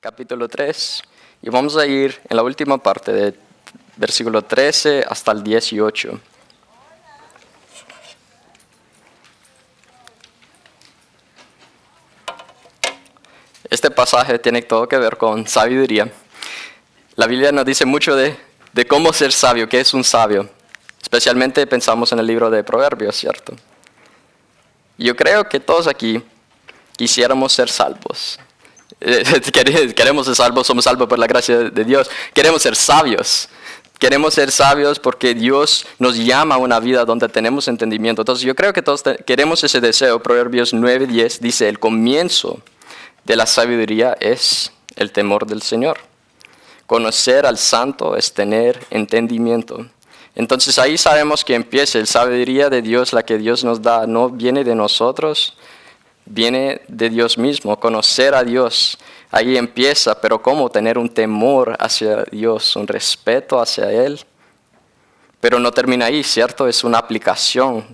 capítulo 3, y vamos a ir en la última parte de versículo 13 hasta el 18. Este pasaje tiene todo que ver con sabiduría. La Biblia nos dice mucho de cómo ser sabio, qué es un sabio. Especialmente pensamos en el libro de Proverbios, ¿cierto? Yo creo que todos aquí quisiéramos ser salvos. Queremos ser salvos, somos salvos por la gracia de Dios. Queremos ser sabios. Queremos ser sabios porque Dios nos llama a una vida donde tenemos entendimiento. Entonces yo creo que todos queremos ese deseo. Proverbios 9:10 dice, el comienzo de la sabiduría es el temor del Señor. Conocer al santo es tener entendimiento. Entonces ahí sabemos que empieza la sabiduría de Dios, la que Dios nos da, no viene de nosotros, viene de Dios mismo. Conocer a Dios, ahí empieza, pero ¿cómo? Tener un temor hacia Dios, un respeto hacia Él. Pero no termina ahí, ¿cierto? Es una aplicación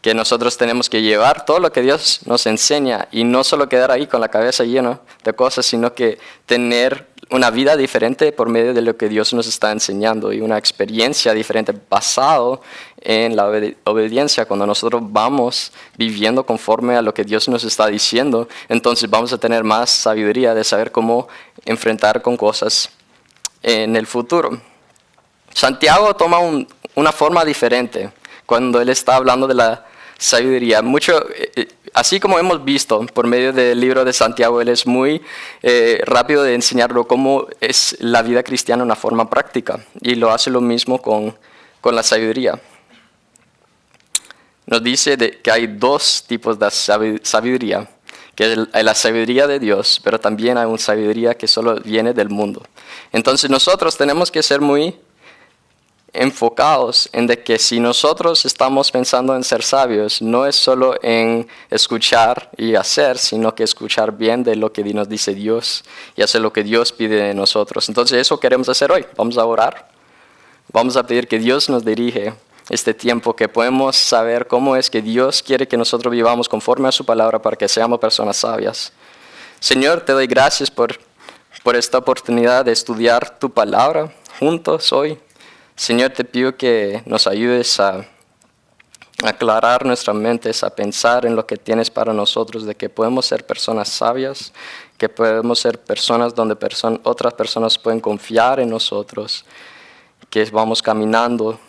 que nosotros tenemos que llevar todo lo que Dios nos enseña y no solo quedar ahí con la cabeza llena de cosas, sino que tener una vida diferente por medio de lo que Dios nos está enseñando y una experiencia diferente basado en la obediencia. Cuando nosotros vamos viviendo conforme a lo que Dios nos está diciendo, entonces vamos a tener más sabiduría de saber cómo enfrentar con cosas en el futuro. Santiago toma una forma diferente cuando él está hablando de la sabiduría. Así como hemos visto por medio del libro de Santiago, él es muy rápido de enseñarlo cómo es la vida cristiana una forma práctica, y lo hace lo mismo con la sabiduría. Nos dice que hay dos tipos de sabiduría, que es la sabiduría de Dios, pero también hay una sabiduría que solo viene del mundo. Entonces nosotros tenemos que ser muy enfocados en de que si nosotros estamos pensando en ser sabios, no es solo en escuchar y hacer, sino que escuchar bien de lo que nos dice Dios y hacer lo que Dios pide de nosotros. Entonces eso queremos hacer hoy. Vamos a orar. Vamos a pedir que Dios nos dirige este tiempo, que podemos saber cómo es que Dios quiere que nosotros vivamos conforme a su palabra para que seamos personas sabias. Señor, te doy gracias por esta oportunidad de estudiar tu palabra juntos hoy. Señor, te pido que nos ayudes a aclarar nuestras mentes, a pensar en lo que tienes para nosotros, de que podemos ser personas sabias, que podemos ser personas donde otras personas pueden confiar en nosotros, que vamos caminando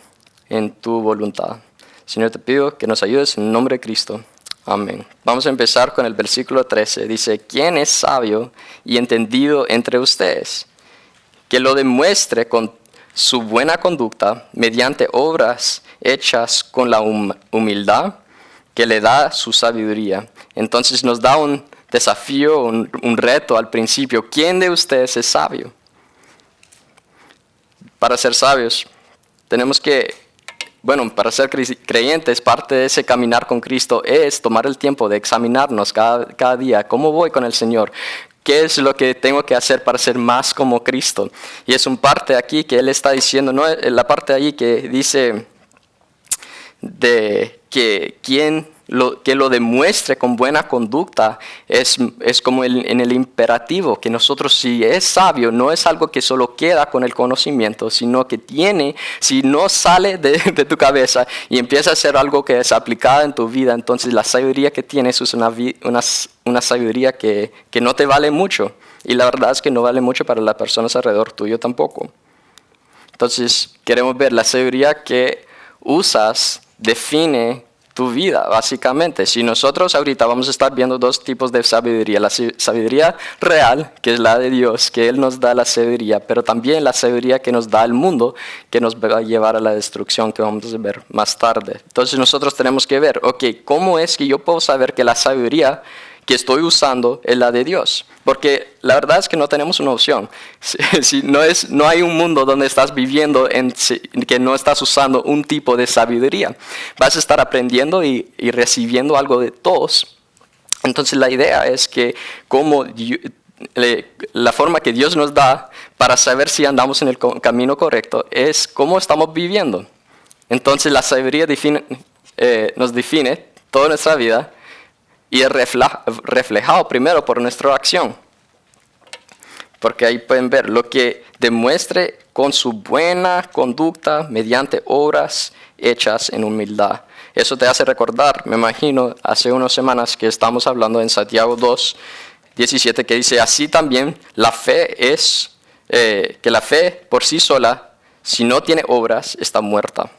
en tu voluntad. Señor, te pido que nos ayudes en el nombre de Cristo. Amén. Vamos a empezar con el versículo 13. Dice, ¿quién es sabio y entendido entre ustedes? Que lo demuestre con su buena conducta mediante obras hechas con la humildad que le da su sabiduría. Entonces nos da un desafío, un reto al principio. ¿Quién de ustedes es sabio? Para ser sabios tenemos para ser creyentes, parte de ese caminar con Cristo es tomar el tiempo de examinarnos cada día. ¿Cómo voy con el Señor? ¿Qué es lo que tengo que hacer para ser más como Cristo? Y es un parte aquí que Él está diciendo, no la parte ahí que dice de que que lo demuestre con buena conducta es como en el imperativo, que nosotros, si es sabio, no es algo que solo queda con el conocimiento, sino que si no sale de tu cabeza y empieza a ser algo que es aplicado en tu vida, entonces la sabiduría que tienes es una sabiduría que no te vale mucho, y la verdad es que no vale mucho para las personas alrededor tuyo tampoco. Entonces queremos ver la sabiduría que usas define tu vida, básicamente. Si nosotros ahorita vamos a estar viendo dos tipos de sabiduría, la sabiduría real, que es la de Dios, que Él nos da la sabiduría, pero también la sabiduría que nos da el mundo, que nos va a llevar a la destrucción, que vamos a ver más tarde. Entonces nosotros tenemos que ver, ¿cómo es que yo puedo saber que la sabiduría que estoy usando es la de Dios? Porque la verdad es que no tenemos una opción. Si no hay un mundo donde estás viviendo en que no estás usando un tipo de sabiduría. Vas a estar aprendiendo y recibiendo algo de todos. Entonces la idea es que la forma que Dios nos da para saber si andamos en el camino correcto es cómo estamos viviendo. Entonces la sabiduría nos define toda nuestra vida y es reflejado primero por nuestra acción. porque ahí pueden ver lo que demuestre con su buena conducta mediante obras hechas en humildad. Eso te hace recordar, me imagino, hace unas semanas que estamos hablando en Santiago 2:17, que dice, así también la fe es, que la fe por sí sola, si no tiene obras, está muerta.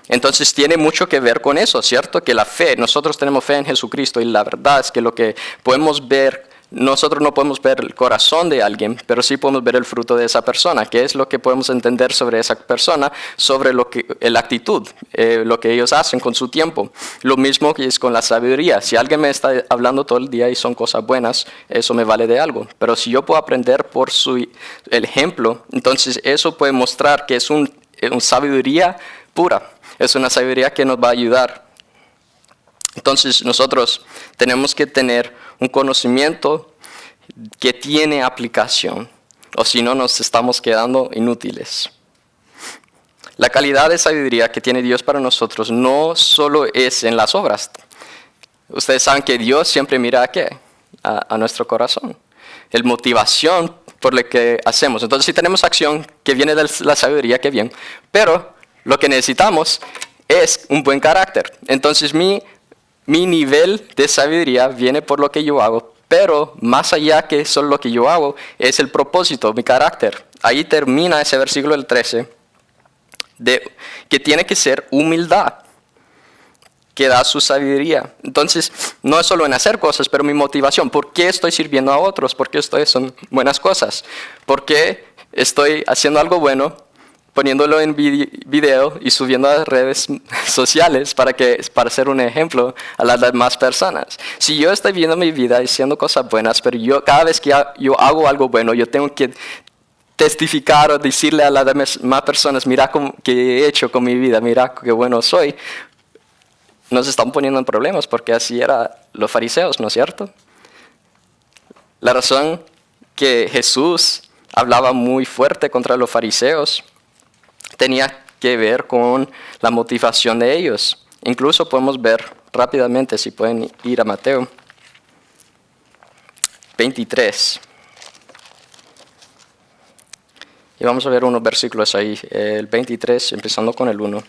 Entonces tiene mucho que ver con eso, ¿cierto? Que la fe, nosotros tenemos fe en Jesucristo y la verdad es que lo que podemos ver, nosotros no podemos ver el corazón de alguien, pero sí podemos ver el fruto de esa persona, que es lo que podemos entender sobre esa persona, sobre la actitud, lo que ellos hacen con su tiempo. Lo mismo que es con la sabiduría. Si alguien me está hablando todo el día y son cosas buenas, eso me vale de algo. Pero si yo puedo aprender por el ejemplo, entonces eso puede mostrar que es una sabiduría pura. Es una sabiduría que nos va a ayudar. Entonces nosotros tenemos que tener un conocimiento que tiene aplicación, o si no nos estamos quedando inútiles. La calidad de sabiduría que tiene Dios para nosotros no solo es en las obras. Ustedes saben que Dios siempre mira a qué, a nuestro corazón, la motivación por lo que hacemos. Entonces si tenemos acción que viene de la sabiduría, qué bien, pero lo que necesitamos es un buen carácter. Entonces mi nivel de sabiduría viene por lo que yo hago, pero más allá que solo lo que yo hago, es el propósito, mi carácter. Ahí termina ese versículo del 13, que tiene que ser humildad, que da su sabiduría. Entonces, no es solo en hacer cosas, pero mi motivación. ¿Por qué estoy sirviendo a otros? ¿Por qué son buenas cosas? ¿Por qué estoy haciendo algo bueno, poniéndolo en video y subiendo a las redes sociales para ser un ejemplo a las demás personas? Si yo estoy viviendo mi vida haciendo cosas buenas, pero cada vez que yo hago algo bueno, yo tengo que testificar o decirle a las demás personas, mira qué he hecho con mi vida, mira qué bueno soy, nos están poniendo en problemas, porque así eran los fariseos, ¿no es cierto? La razón que Jesús hablaba muy fuerte contra los fariseos tenía que ver con la motivación de ellos. Incluso podemos ver rápidamente, si pueden ir a Mateo 23. Y vamos a ver unos versículos ahí, el 23, empezando con el 1.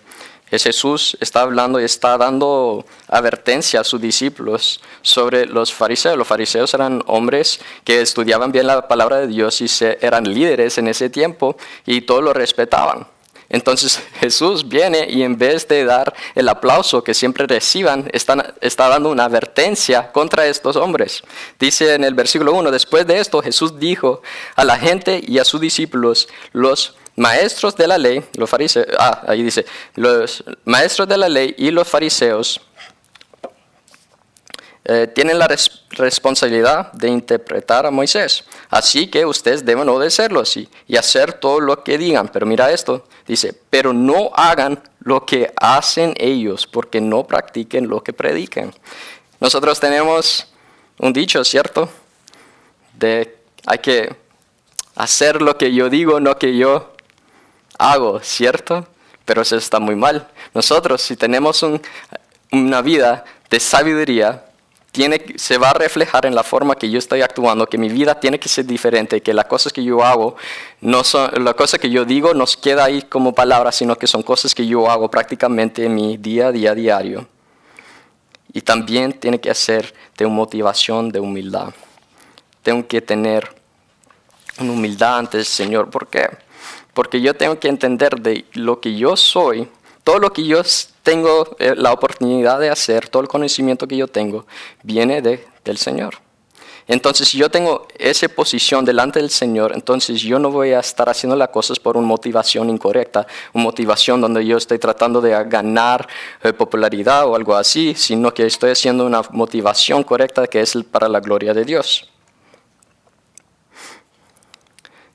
Jesús está hablando y está dando advertencia a sus discípulos sobre los fariseos. Los fariseos eran hombres que estudiaban bien la palabra de Dios y eran líderes en ese tiempo y todos lo respetaban. Entonces Jesús viene y en vez de dar el aplauso que siempre reciban, está dando una advertencia contra estos hombres. Dice en el versículo 1, después de esto Jesús dijo a la gente y a sus discípulos, los maestros de la ley, los fariseos, ahí dice, los maestros de la ley y los fariseos tienen la responsabilidad de interpretar a Moisés. Así que ustedes deben obedecerlos y hacer todo lo que digan. Pero mira esto, dice, pero no hagan lo que hacen ellos, porque no practiquen lo que predican. Nosotros tenemos un dicho, ¿cierto? Hay que hacer lo que yo digo, no que yo hago, ¿cierto? Pero eso está muy mal. Nosotros, si tenemos una vida de sabiduría, se va a reflejar en la forma que yo estoy actuando, que mi vida tiene que ser diferente, que las cosas que yo hago, las cosas que yo digo no queda ahí como palabras, sino que son cosas que yo hago prácticamente en mi día a día diario. Y también tiene que ser de motivación, de humildad. Tengo que tener una humildad ante el Señor. ¿Por qué? Porque yo tengo que entender de lo que yo soy, todo lo que yo tengo la oportunidad de hacer, todo el conocimiento que yo tengo, viene del Señor. Entonces, si yo tengo esa posición delante del Señor, entonces yo no voy a estar haciendo las cosas por una motivación incorrecta, una motivación donde yo estoy tratando de ganar popularidad o algo así, sino que estoy haciendo una motivación correcta que es para la gloria de Dios.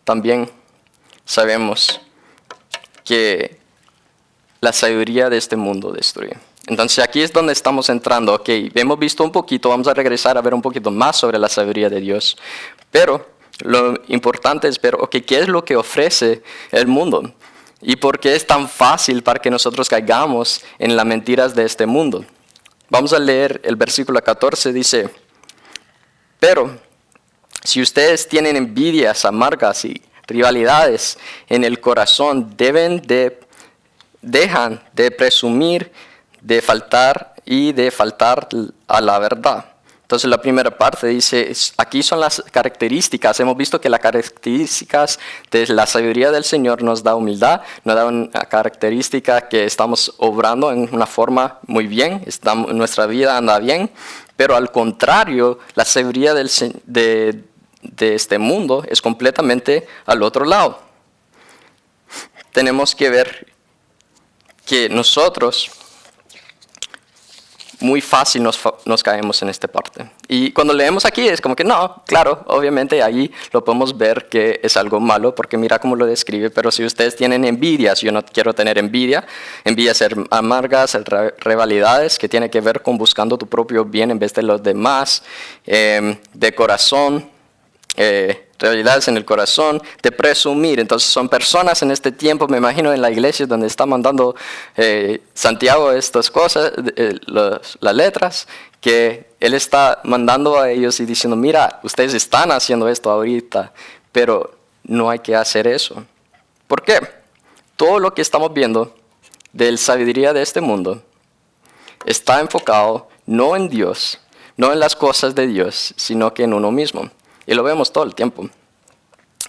También sabemos que la sabiduría de este mundo destruye. Entonces aquí es donde estamos entrando. Ok, hemos visto un poquito, vamos a regresar a ver un poquito más sobre la sabiduría de Dios. Pero lo importante es ver, ok, ¿qué es lo que ofrece el mundo? ¿Y por qué es tan fácil para que nosotros caigamos en las mentiras de este mundo? Vamos a leer el versículo 14, dice, pero Si ustedes tienen envidias amargas y rivalidades en el corazón, dejan de presumir, de faltar a la verdad. Entonces la primera parte dice, aquí son las características. Hemos visto que las características de la sabiduría del Señor nos da humildad, nos da una característica que estamos obrando en una forma muy bien, nuestra vida anda bien, pero al contrario, la sabiduría de este mundo es completamente al otro lado. Tenemos que ver que nosotros muy fácil nos caemos en esta parte. Y cuando leemos aquí es como que no, claro, obviamente ahí lo podemos ver que es algo malo porque mira cómo lo describe, pero si ustedes tienen envidias, yo no quiero tener envidia, ser amargas, rivalidades, que tiene que ver con buscando tu propio bien en vez de los demás, de corazón, realidades en el corazón, de presumir. Entonces son personas en este tiempo, me imagino en la iglesia donde está mandando Santiago estas cosas, las letras, que él está mandando a ellos y diciendo, mira, ustedes están haciendo esto ahorita, pero no hay que hacer eso. ¿Por qué? Todo lo que estamos viendo de la sabiduría de este mundo está enfocado no en Dios, no en las cosas de Dios, sino que en uno mismo. Y lo vemos todo el tiempo.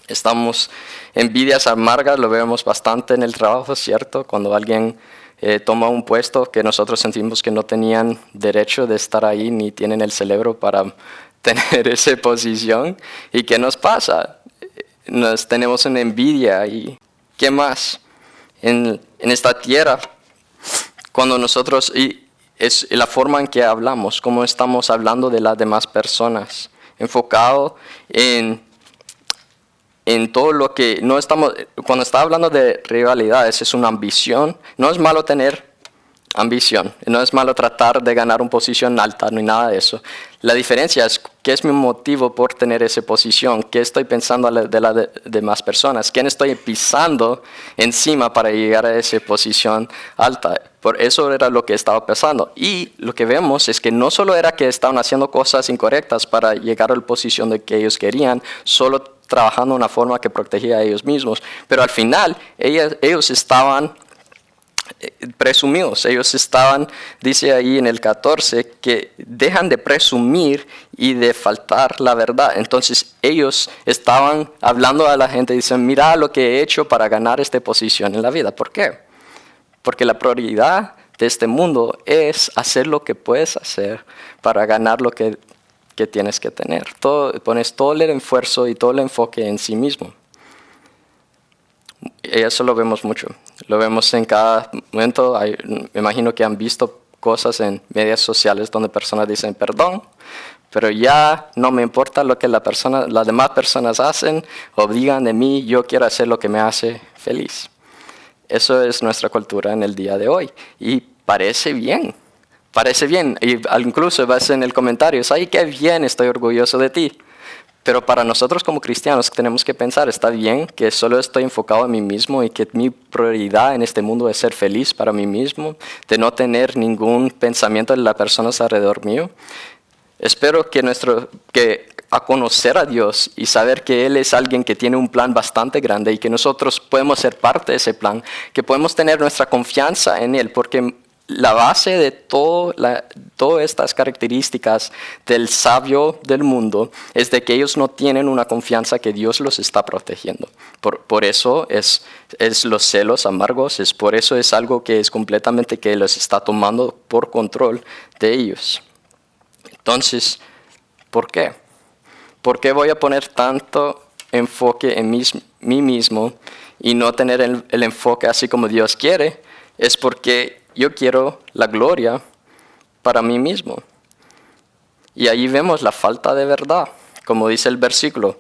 Estamos envidias amargas, lo vemos bastante en el trabajo, ¿cierto? Cuando alguien toma un puesto que nosotros sentimos que no tenían derecho de estar ahí, ni tienen el cerebro para tener esa posición. ¿Y qué nos pasa? Tenemos una envidia. ¿Y qué más? En esta tierra, cuando nosotros, y es la forma en que hablamos, cómo estamos hablando de las demás personas, enfocado en todo lo que no estamos, cuando está hablando de rivalidades, es una ambición. No es malo tener ambición, no es malo tratar de ganar una posición alta, no hay nada de eso. La diferencia es qué es mi motivo por tener esa posición, qué estoy pensando de las demás personas, quién estoy pisando encima para llegar a esa posición alta. Por eso era lo que estaba pensando. Y lo que vemos es que no solo era que estaban haciendo cosas incorrectas para llegar a la posición de que ellos querían, solo trabajando de una forma que protegía a ellos mismos, pero al final ellos estaban presumidos, ellos estaban, dice ahí en el 14, que dejan de presumir y de faltar la verdad. Entonces ellos estaban hablando a la gente y dicen, mira lo que he hecho para ganar esta posición en la vida. ¿Por qué? Porque la prioridad de este mundo es hacer lo que puedes hacer para ganar lo que tienes que tener. Pones todo el esfuerzo y todo el enfoque en sí mismo. Y eso lo vemos mucho. Lo vemos en cada momento. Me imagino que han visto cosas en medios sociales donde personas dicen perdón, pero ya no me importa lo que las demás personas hacen o digan de mí, yo quiero hacer lo que me hace feliz. Eso es nuestra cultura en el día de hoy. Y parece bien. Parece bien. Y incluso vas en el comentario, ¡ay, qué bien! Estoy orgulloso de ti. Pero para nosotros como cristianos tenemos que pensar, está bien que solo estoy enfocado en mí mismo y que mi prioridad en este mundo es ser feliz para mí mismo, de no tener ningún pensamiento de las personas alrededor mío. Espero que a conocer a Dios y saber que Él es alguien que tiene un plan bastante grande y que nosotros podemos ser parte de ese plan, que podemos tener nuestra confianza en Él, porque la base de todas estas características del sabio del mundo es de que ellos no tienen una confianza que Dios los está protegiendo. Por eso es los celos amargos, por eso es algo que es completamente que los está tomando por control de ellos. Entonces, ¿por qué? ¿Por qué voy a poner tanto enfoque en mí mismo y no tener el enfoque así como Dios quiere? Es porque yo quiero la gloria para mí mismo. Y ahí vemos la falta de verdad, como dice el versículo.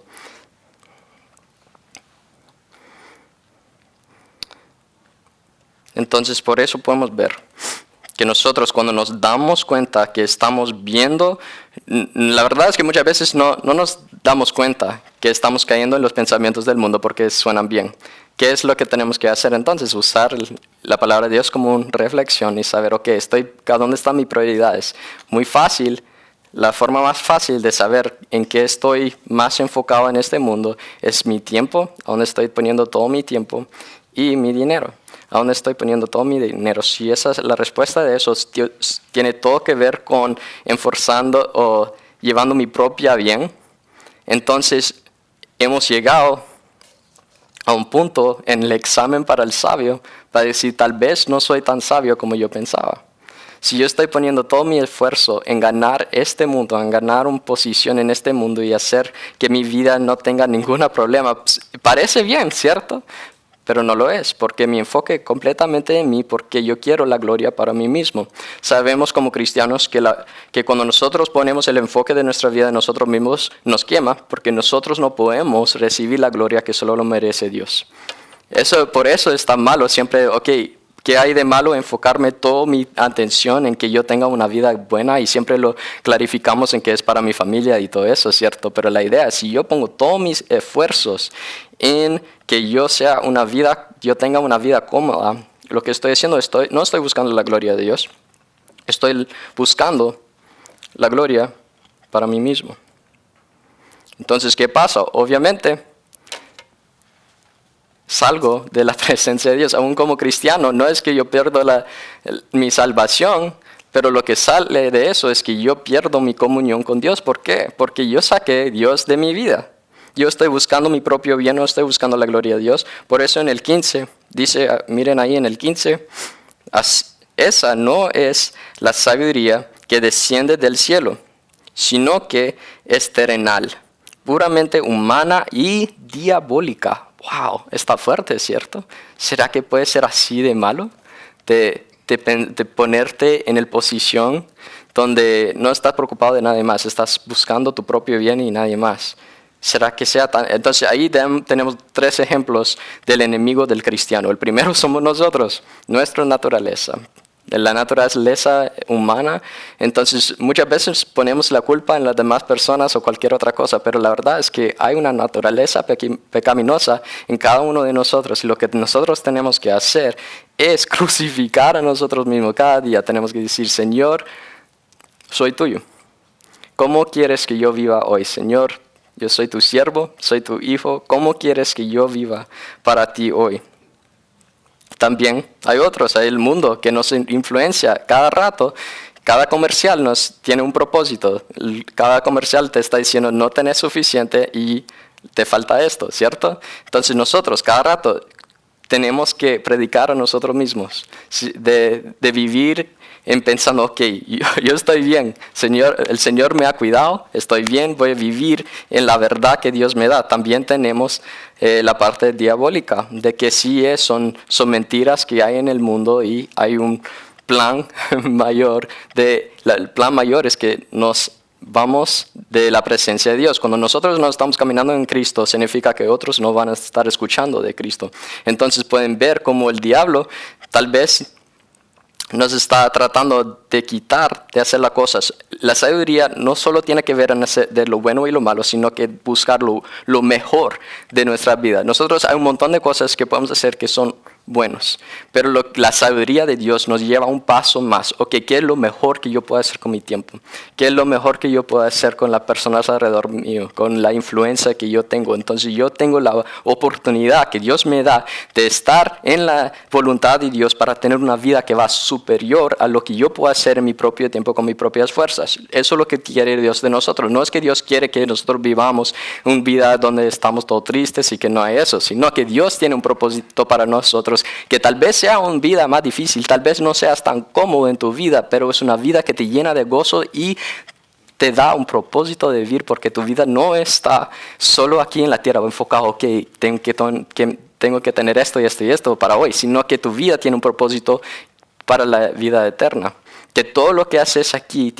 Entonces, por eso podemos ver que nosotros cuando nos damos cuenta que estamos viendo, la verdad es que muchas veces no nos damos cuenta que estamos cayendo en los pensamientos del mundo porque suenan bien. ¿Qué es lo que tenemos que hacer entonces? Usar la palabra de Dios como una reflexión y saber, ok, ¿a dónde están mis prioridades? Muy fácil La forma más fácil de saber en qué estoy más enfocado en este mundo es mi tiempo, a dónde estoy poniendo todo mi tiempo, y mi dinero, a dónde estoy poniendo todo mi dinero. Si esa es la respuesta de eso, tiene todo que ver con enforzando o llevando mi propia bien, entonces hemos llegado a un punto en el examen para el sabio para decir, tal vez no soy tan sabio como yo pensaba. Si yo estoy poniendo todo mi esfuerzo en ganar este mundo, en ganar una posición en este mundo y hacer que mi vida no tenga ningún problema, pues, parece bien, ¿cierto? Pero no lo es, porque mi enfoque es completamente en mí, porque yo quiero la gloria para mí mismo. Sabemos como cristianos que cuando nosotros ponemos el enfoque de nuestra vida en nosotros mismos, nos quema, porque nosotros no podemos recibir la gloria que solo lo merece Dios. Por eso es tan malo siempre, ¿qué hay de malo enfocarme toda mi atención en que yo tenga una vida buena? Y siempre lo clarificamos en que es para mi familia y todo eso, ¿cierto? Pero la idea es, si yo pongo todos mis esfuerzos en que yo tenga una vida cómoda, lo que estoy haciendo, no estoy buscando la gloria de Dios, estoy buscando la gloria para mí mismo. Entonces, ¿qué pasa? Obviamente, salgo de la presencia de Dios. Aún como cristiano, no es que yo pierdo mi salvación, pero lo que sale de eso es que yo pierdo mi comunión con Dios. ¿Por qué? Porque yo saqué a Dios de mi vida. Yo estoy buscando mi propio bien, no estoy buscando la gloria de Dios. Por eso en el 15, dice, miren ahí en el 15, esa no es la sabiduría que desciende del cielo, sino que es terrenal, puramente humana y diabólica. Wow, está fuerte, ¿cierto? ¿Será que puede ser así de malo? De ponerte en el posición donde no estás preocupado de nadie más, estás buscando tu propio bien y nadie más. ¿Será que sea tan? Entonces ahí tenemos 3 ejemplos del enemigo del cristiano. El primero somos nosotros, nuestra naturaleza. La naturaleza humana, entonces muchas veces ponemos la culpa en las demás personas o cualquier otra cosa, pero la verdad es que hay una naturaleza pecaminosa en cada uno de nosotros y lo que nosotros tenemos que hacer es crucificar a nosotros mismos. Cada día tenemos que decir, Señor, soy tuyo. ¿Cómo quieres que yo viva hoy, Señor? Yo soy tu siervo, soy tu hijo. ¿Cómo quieres que yo viva para ti hoy? También hay el mundo que nos influencia cada rato. Cada comercial tiene un propósito. Cada comercial te está diciendo no tenés suficiente y te falta esto, ¿cierto? Entonces nosotros cada rato tenemos que predicar a nosotros mismos, de vivir pensando, yo estoy bien, el Señor me ha cuidado, estoy bien, voy a vivir en la verdad que Dios me da. También tenemos la parte diabólica, de que sí son mentiras que hay en el mundo y hay un plan mayor. El plan mayor es que nos vamos de la presencia de Dios. Cuando nosotros no estamos caminando en Cristo, significa que otros no van a estar escuchando de Cristo. Entonces pueden ver cómo el diablo tal vez nos está tratando de quitar, de hacer las cosas. La sabiduría no solo tiene que ver de lo bueno y lo malo, sino que buscar lo mejor de nuestra vida. Nosotros hay un montón de cosas que podemos hacer que son buenos, pero la sabiduría de Dios nos lleva un paso más. ¿Qué es lo mejor que yo puedo hacer con mi tiempo? ¿Qué es lo mejor que yo puedo hacer con las personas alrededor mío, con la influencia que yo tengo? Entonces yo tengo la oportunidad que Dios me da de estar en la voluntad de Dios para tener una vida que va superior a lo que yo puedo hacer en mi propio tiempo con mis propias fuerzas. Eso es lo que quiere Dios de nosotros. No es que Dios quiere que nosotros vivamos una vida donde estamos todos tristes y que no hay eso, sino que Dios tiene un propósito para nosotros, que tal vez sea una vida más difícil, tal vez no seas tan cómodo en tu vida, pero es una vida que te llena de gozo y te da un propósito de vivir, porque tu vida no está solo aquí en la tierra enfocado, tengo que tener esto y esto y esto para hoy, sino que tu vida tiene un propósito para la vida eterna. Que todo lo que haces aquí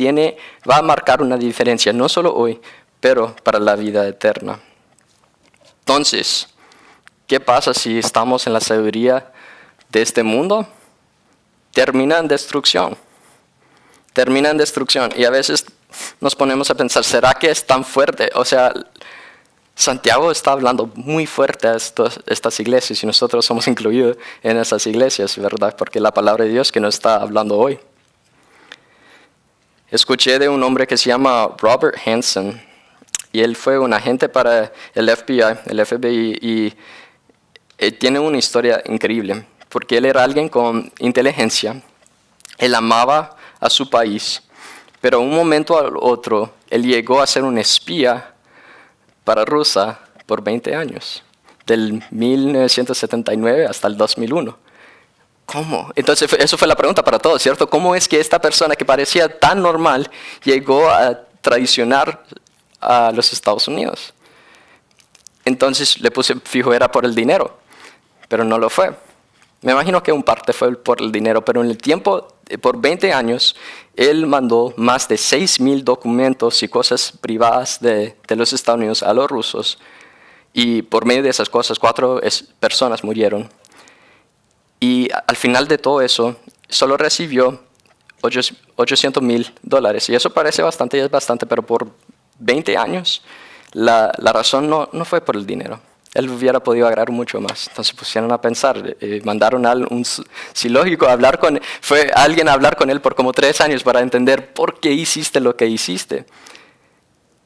va a marcar una diferencia, no solo hoy, pero para la vida eterna. Entonces, ¿qué pasa si estamos en la sabiduría de este mundo? Termina en destrucción. Termina en destrucción. Y a veces nos ponemos a pensar, ¿será que es tan fuerte? O sea, Santiago está hablando muy fuerte a estas iglesias y nosotros somos incluidos en esas iglesias, ¿verdad? Porque la palabra de Dios que nos está hablando hoy. Escuché de un hombre que se llama Robert Hansen, y él fue un agente para el FBI, y tiene una historia increíble, porque él era alguien con inteligencia, él amaba a su país, pero un momento al otro, él llegó a ser un espía para Rusia por 20 años, del 1979 hasta el 2001. ¿Cómo? Entonces, eso fue la pregunta para todos, ¿cierto? ¿Cómo es que esta persona que parecía tan normal llegó a traicionar a los Estados Unidos? Entonces le puse fijo, era por el dinero, pero no lo fue. Me imagino que un parte fue por el dinero, pero en el tiempo, por 20 años, él mandó más de 6,000 documentos y cosas privadas de los Estados Unidos a los rusos. Y por medio de esas cosas, 4 personas murieron. Y al final de todo eso, solo recibió $800,000. Y eso parece bastante, y es bastante, pero por 20 años, la razón no fue por el dinero. Él hubiera podido agarrar mucho más. Entonces pusieron a pensar, mandaron a un psicólogo a hablar con él. Fue alguien a hablar con él por como 3 años para entender por qué hiciste lo que hiciste.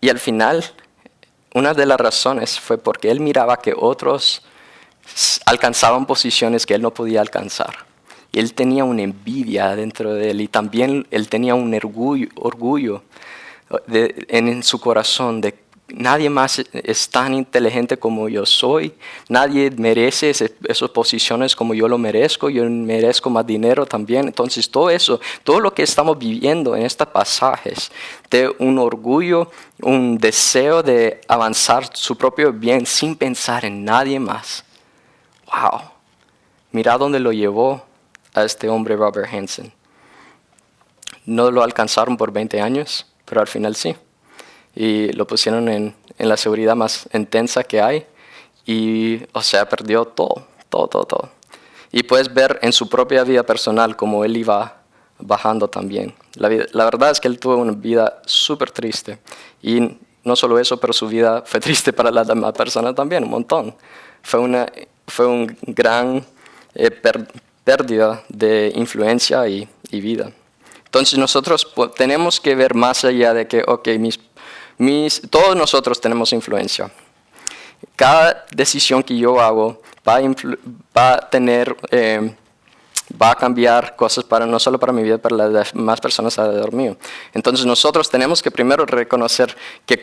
Y al final, una de las razones fue porque él miraba que otros alcanzaban posiciones que él no podía alcanzar. Y él tenía una envidia dentro de él, y también él tenía un orgullo en su corazón de nadie más es tan inteligente como yo soy, nadie merece esas posiciones como yo lo merezco, yo merezco más dinero también. Entonces todo eso, todo lo que estamos viviendo en estos pasajes, de un orgullo, un deseo de avanzar su propio bien sin pensar en nadie más. Wow, mira dónde lo llevó a este hombre Robert Hansen. No lo alcanzaron por 20 años, pero al final sí. Y lo pusieron en la seguridad más intensa que hay. Y, o sea, perdió todo. Y puedes ver en su propia vida personal cómo él iba bajando también. La verdad es que él tuvo una vida súper triste. Y no solo eso, pero su vida fue triste para las demás personas también, un montón. Fue un gran pérdida de influencia y vida. Entonces nosotros tenemos que ver más allá de que, todos nosotros tenemos influencia. Cada decisión que yo hago va a cambiar cosas no solo para mi vida, para las demás personas alrededor mío. Entonces nosotros tenemos que primero reconocer que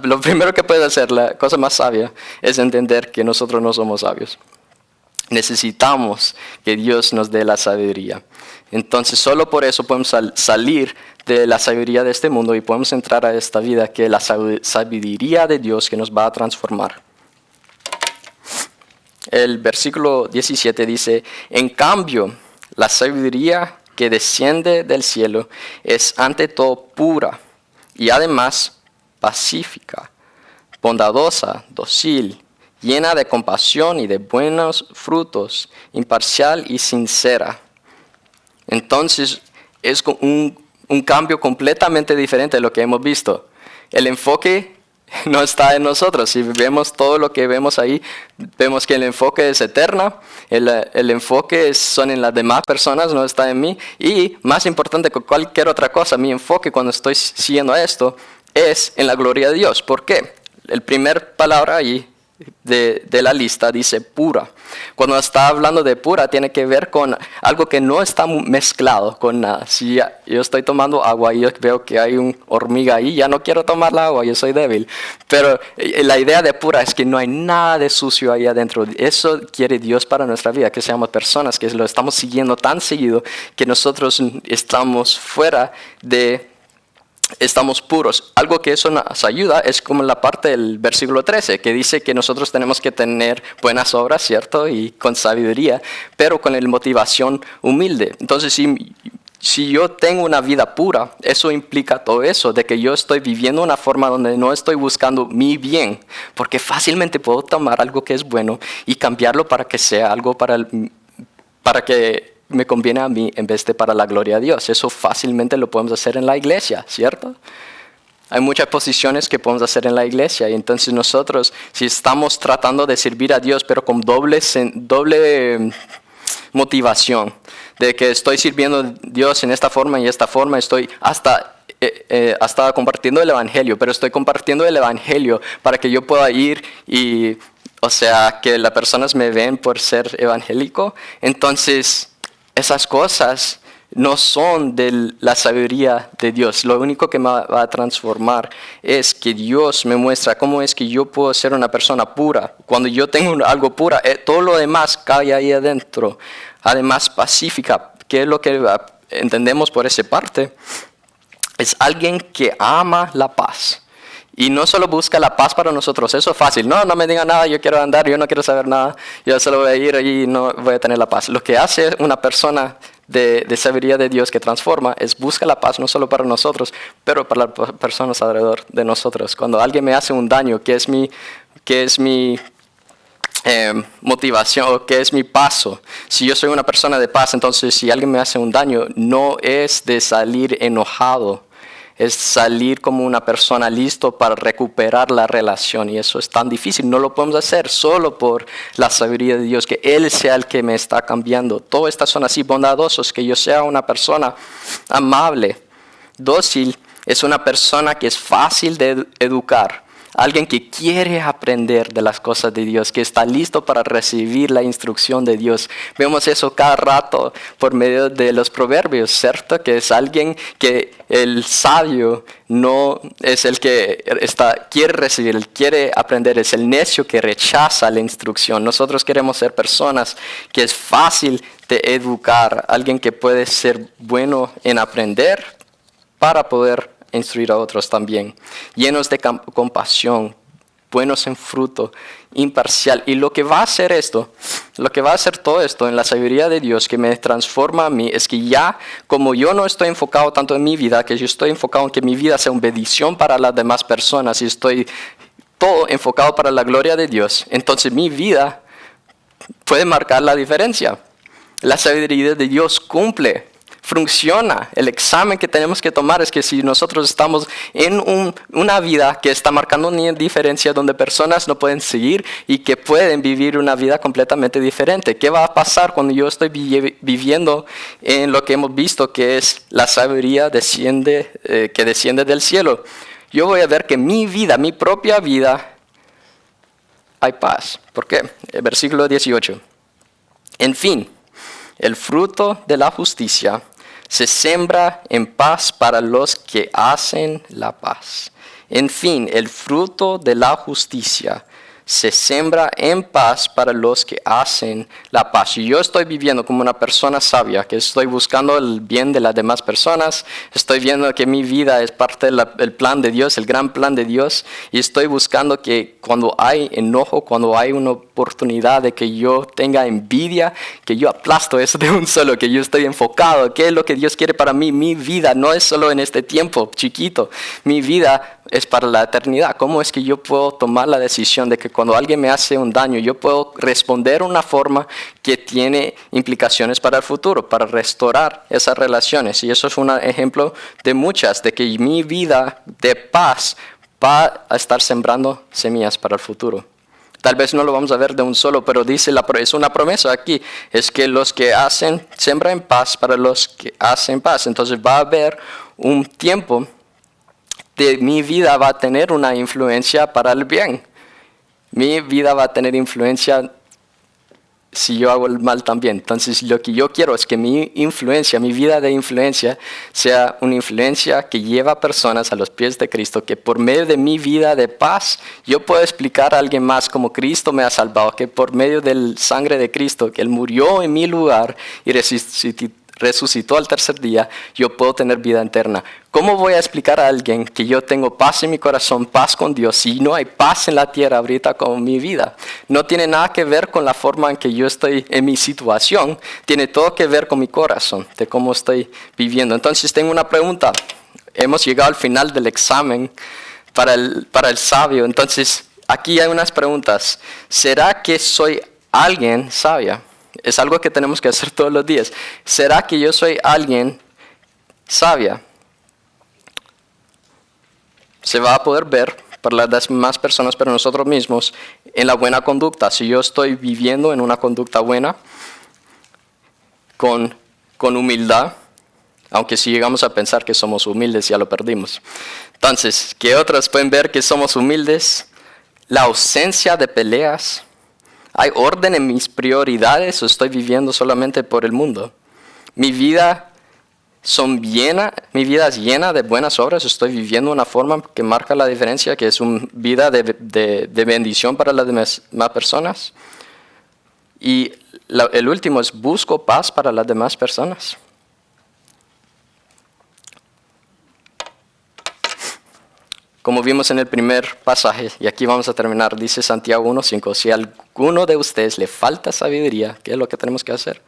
lo primero que puede hacer, la cosa más sabia, es entender que nosotros no somos sabios. Necesitamos que Dios nos dé la sabiduría. Entonces solo por eso podemos salir de la sabiduría de este mundo y podemos entrar a esta vida, que es la sabiduría de Dios que nos va a transformar. El versículo 17 dice: en cambio, la sabiduría que desciende del cielo es ante todo pura y además pacífica, bondadosa, dócil, llena de compasión y de buenos frutos, imparcial y sincera. Entonces es un cambio completamente diferente de lo que hemos visto. El enfoque no está en nosotros. Si vemos todo lo que vemos ahí, vemos que el enfoque es eterno, el enfoque son en las demás personas, no está en mí. Y más importante que cualquier otra cosa, mi enfoque cuando estoy siguiendo esto es en la gloria de Dios. ¿Por qué? El primer palabra ahí de la lista dice pura. Cuando está hablando de pura, tiene que ver con algo que no está mezclado con nada. Si yo estoy tomando agua y yo veo que hay una hormiga ahí, ya no quiero tomar la agua, yo soy débil. Pero la idea de pura es que no hay nada de sucio ahí adentro. Eso quiere Dios para nuestra vida, que seamos personas que lo estamos siguiendo tan seguido que nosotros estamos estamos puros. Algo que eso nos ayuda es como la parte del versículo 13, que dice que nosotros tenemos que tener buenas obras, ¿cierto? Y con sabiduría, pero con la motivación humilde. Entonces, si yo tengo una vida pura, eso implica todo eso, de que yo estoy viviendo una forma donde no estoy buscando mi bien, porque fácilmente puedo tomar algo que es bueno y cambiarlo para que sea algo para que me conviene a mí en vez de para la gloria de Dios. Eso fácilmente lo podemos hacer en la iglesia, ¿cierto? Hay muchas posiciones que podemos hacer en la iglesia, y entonces nosotros, si estamos tratando de servir a Dios, pero con doble motivación, de que estoy sirviendo a Dios en esta forma y esta forma, estoy hasta estaba compartiendo el evangelio, pero estoy compartiendo el evangelio para que yo pueda ir y, o sea, que las personas me ven por ser evangélico. Entonces, esas cosas no son de la sabiduría de Dios. Lo único que me va a transformar es que Dios me muestra cómo es que yo puedo ser una persona pura. Cuando yo tengo algo pura, todo lo demás cae ahí adentro. Además, pacífica, que es lo que entendemos por esa parte, es alguien que ama la paz. Y no solo busca la paz para nosotros, eso es fácil. No me digan nada, yo quiero andar, yo no quiero saber nada, yo solo voy a ir allí y no voy a tener la paz. Lo que hace una persona de sabiduría de Dios que transforma es busca la paz no solo para nosotros, pero para las personas alrededor de nosotros. Cuando alguien me hace un daño, ¿qué es mi motivación o qué es mi paso? Si yo soy una persona de paz, entonces si alguien me hace un daño, no es de salir enojado, es salir como una persona listo para recuperar la relación. Y eso es tan difícil, no lo podemos hacer solo por la sabiduría de Dios, que Él sea el que me está cambiando. Todos estas son así bondadosos, que yo sea una persona amable, dócil. Es una persona que es fácil de educar. Alguien que quiere aprender de las cosas de Dios, que está listo para recibir la instrucción de Dios. Vemos eso cada rato por medio de los proverbios, ¿cierto? Que es alguien que el sabio no es el que quiere recibir, él quiere aprender, es el necio que rechaza la instrucción. Nosotros queremos ser personas que es fácil de educar, alguien que puede ser bueno en aprender para poder instruir a otros también, llenos de compasión, buenos en fruto, imparcial. Y lo que va a hacer todo esto en la sabiduría de Dios que me transforma a mí, es que ya como yo no estoy enfocado tanto en mi vida, que yo estoy enfocado en que mi vida sea una bendición para las demás personas y estoy todo enfocado para la gloria de Dios, entonces mi vida puede marcar la diferencia. La sabiduría de Dios cumple. Funciona. El examen que tenemos que tomar es que si nosotros estamos en una vida que está marcando una diferencia donde personas no pueden seguir y que pueden vivir una vida completamente diferente. ¿Qué va a pasar cuando yo estoy viviendo en lo que hemos visto que es la sabiduría que desciende del cielo? Yo voy a ver que mi vida, mi propia vida, hay paz. ¿Por qué? El versículo 18. En fin, el fruto de la justicia se siembra en paz para los que hacen la paz. En fin, el fruto de la justicia se siembra en paz para los que hacen la paz. Y yo estoy viviendo como una persona sabia, que estoy buscando el bien de las demás personas, estoy viendo que mi vida es parte del plan de Dios, el gran plan de Dios, y estoy buscando que cuando hay enojo, cuando hay una oportunidad de que yo tenga envidia, que yo aplasto eso de un solo, que yo estoy enfocado, qué es lo que Dios quiere para mí. Mi vida no es solo en este tiempo chiquito, mi vida es para la eternidad. ¿Cómo es que yo puedo tomar la decisión de que cuando alguien me hace un daño, yo puedo responder de una forma que tiene implicaciones para el futuro, para restaurar esas relaciones? Y eso es un ejemplo de muchas, de que mi vida de paz va a estar sembrando semillas para el futuro. Tal vez no lo vamos a ver de un solo, pero es una promesa aquí, es que los que sembran paz para los que hacen paz. Entonces va a haber un tiempo de mi vida va a tener una influencia para el bien. Mi vida va a tener influencia si yo hago el mal también. Entonces lo que yo quiero es que mi vida de influencia, sea una influencia que lleva a personas a los pies de Cristo, que por medio de mi vida de paz, yo puedo explicar a alguien más cómo Cristo me ha salvado, que por medio del sangre de Cristo, que Él murió en mi lugar y resucitó al tercer día, yo puedo tener vida eterna. ¿Cómo voy a explicar a alguien que yo tengo paz en mi corazón, paz con Dios, si no hay paz en la tierra ahorita con mi vida? No tiene nada que ver con la forma en que yo estoy en mi situación, tiene todo que ver con mi corazón, de cómo estoy viviendo. Entonces tengo una pregunta. Hemos llegado al final del examen para el sabio. Entonces aquí hay unas preguntas. ¿Será que soy alguien sabia? Es algo que tenemos que hacer todos los días. ¿Será que yo soy alguien sabia? Se va a poder ver para las demás personas, pero nosotros mismos, en la buena conducta. Si yo estoy viviendo en una conducta buena, con humildad, Aunque si llegamos a pensar que somos humildes, ya lo perdimos. Entonces, ¿qué otros pueden ver que somos humildes? La ausencia de peleas. ¿Hay orden en mis prioridades o estoy viviendo solamente por el mundo? Mi vida es llena de buenas obras. Estoy viviendo una forma que marca la diferencia, que es una vida de bendición para las demás personas. Y el último es busco paz para las demás personas. Como vimos en el primer pasaje, y aquí vamos a terminar, dice Santiago 1:5, si a alguno de ustedes le falta sabiduría, ¿qué es lo que tenemos que hacer?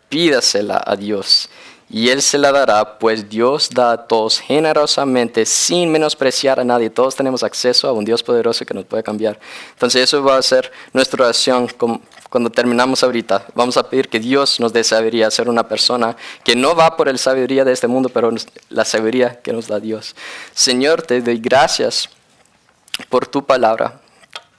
Pídasela a Dios, y Él se la dará, pues Dios da a todos generosamente, sin menospreciar a nadie. Todos tenemos acceso a un Dios poderoso que nos puede cambiar. Entonces eso va a ser nuestra oración cuando terminamos ahorita. Vamos a pedir que Dios nos dé sabiduría, ser una persona que no va por la sabiduría de este mundo, pero la sabiduría que nos da Dios. Señor, te doy gracias por tu palabra,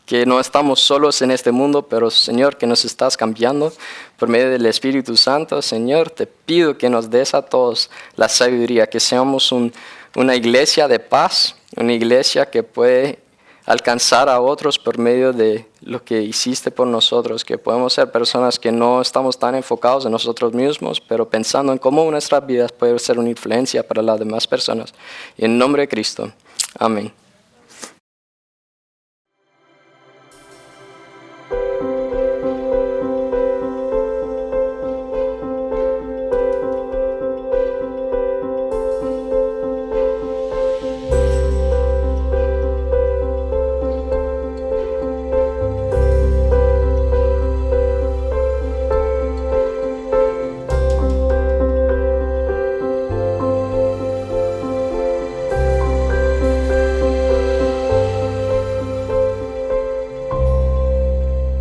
que no estamos solos en este mundo, pero Señor, que nos estás cambiando por medio del Espíritu Santo. Señor, te pido que nos des a todos la sabiduría, que seamos una iglesia de paz, una iglesia que puede alcanzar a otros por medio de lo que hiciste por nosotros, que podemos ser personas que no estamos tan enfocados en nosotros mismos, pero pensando en cómo nuestras vidas pueden ser una influencia para las demás personas. En nombre de Cristo. Amén.